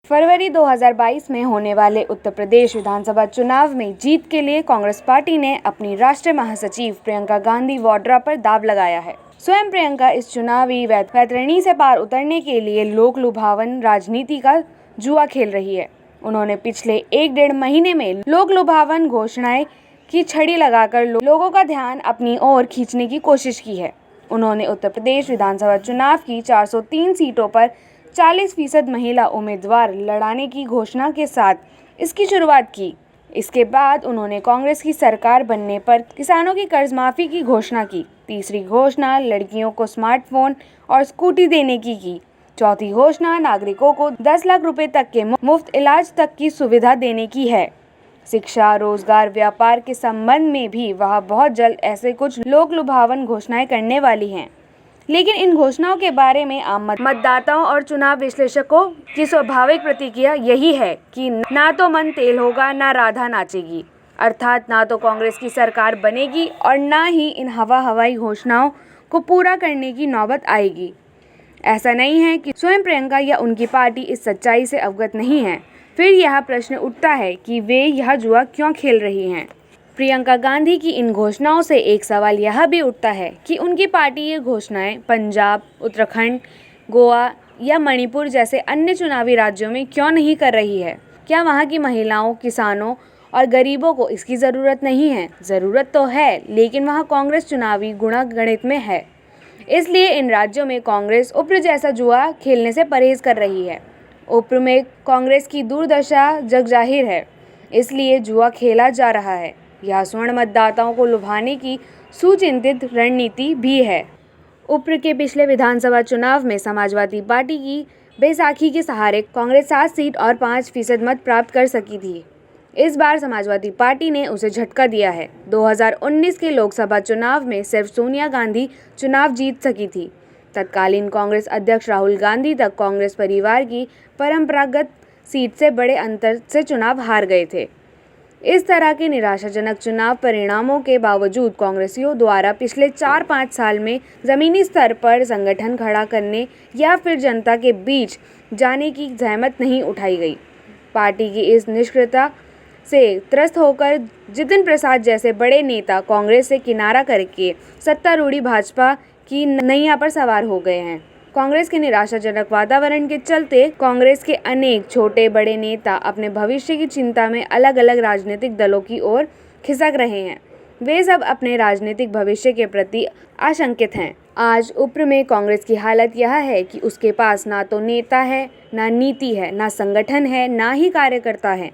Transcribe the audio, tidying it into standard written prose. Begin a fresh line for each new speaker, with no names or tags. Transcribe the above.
फरवरी 2022 में होने वाले उत्तर प्रदेश विधानसभा चुनाव में जीत के लिए कांग्रेस पार्टी ने अपनी राष्ट्रीय महासचिव प्रियंका गांधी वाड्रा पर दांव लगाया है। स्वयं प्रियंका इस चुनावी वैतरणी से पार उतरने के लिए लोक लुभावन राजनीति का जुआ खेल रही है। उन्होंने पिछले 1-1.5 महीने में लोक लुभावन घोषणाएं की छड़ी लगाकर लोगों का ध्यान अपनी ओर खींचने की कोशिश की है। उन्होंने उत्तर प्रदेश विधानसभा चुनाव की 403 सीटों पर 40% महिला उम्मीदवार लड़ाने की घोषणा के साथ इसकी शुरुआत की। इसके बाद उन्होंने कांग्रेस की सरकार बनने पर किसानों की कर्ज माफी की घोषणा की। तीसरी घोषणा लड़कियों को स्मार्टफोन और स्कूटी देने की। चौथी घोषणा नागरिकों को 10 लाख रुपए तक के मुफ्त इलाज तक की सुविधा देने की है। शिक्षा, रोजगार, व्यापार के संबंध में भी वह बहुत जल्द ऐसे कुछ लोक लुभावन घोषणाएं करने वाली हैं। लेकिन इन घोषणाओं के बारे में आम मतदाताओं और चुनाव विश्लेषकों की स्वाभाविक प्रतिक्रिया यही है कि ना तो मन तेल होगा, ना राधा नाचेगी। अर्थात ना तो कांग्रेस की सरकार बनेगी और ना ही इन हवाई घोषणाओं को पूरा करने की नौबत आएगी। ऐसा नहीं है कि स्वयं प्रियंका या उनकी पार्टी इस सच्चाई से अवगत नहीं है। फिर यह प्रश्न उठता है कि वे यह जुआ क्यों खेल रही हैं। प्रियंका गांधी की इन घोषणाओं से एक सवाल यह भी उठता है कि उनकी पार्टी ये घोषणाएं पंजाब, उत्तराखंड, गोवा या मणिपुर जैसे अन्य चुनावी राज्यों में क्यों नहीं कर रही है। क्या वहां की महिलाओं, किसानों और गरीबों को इसकी ज़रूरत नहीं है? ज़रूरत तो है, लेकिन वहां कांग्रेस चुनावी गुणागणित में है। इसलिए इन राज्यों में कांग्रेस उप्र जैसा जुआ खेलने से परहेज कर रही है। उप्र में कांग्रेस की दुर्दशा जगजाहिर है, इसलिए जुआ खेला जा रहा है। यह स्वर्ण मतदाताओं को लुभाने की सुचिंतित रणनीति भी है। उप्र के पिछले विधानसभा चुनाव में समाजवादी पार्टी की बैसाखी के सहारे कांग्रेस 7 सीट और 5% मत प्राप्त कर सकी थी। इस बार समाजवादी पार्टी ने उसे झटका दिया है। 2019 के लोकसभा चुनाव में सिर्फ सोनिया गांधी चुनाव जीत सकी थी। तत्कालीन कांग्रेस अध्यक्ष राहुल गांधी तक कांग्रेस परिवार की परंपरागत सीट से बड़े अंतर से चुनाव हार गए थे। इस तरह के निराशाजनक चुनाव परिणामों के बावजूद कांग्रेसियों द्वारा पिछले 4-5 साल में जमीनी स्तर पर संगठन खड़ा करने या फिर जनता के बीच जाने की जहमत नहीं उठाई गई। पार्टी की इस निष्क्रियता से त्रस्त होकर जितिन प्रसाद जैसे बड़े नेता कांग्रेस से किनारा करके सत्तारूढ़ी भाजपा की नैया पर सवार हो गए हैं। कांग्रेस के निराशाजनक वातावरण के चलते कांग्रेस के अनेक छोटे बड़े नेता अपने भविष्य की चिंता में अलग अलग राजनीतिक दलों की ओर खिसक रहे हैं। वे सब अपने राजनीतिक भविष्य के प्रति आशंकित हैं। आज उप्र में कांग्रेस की हालत यह है कि उसके पास ना तो नेता है, ना नीति है, ना संगठन है, ना ही कार्यकर्ता है।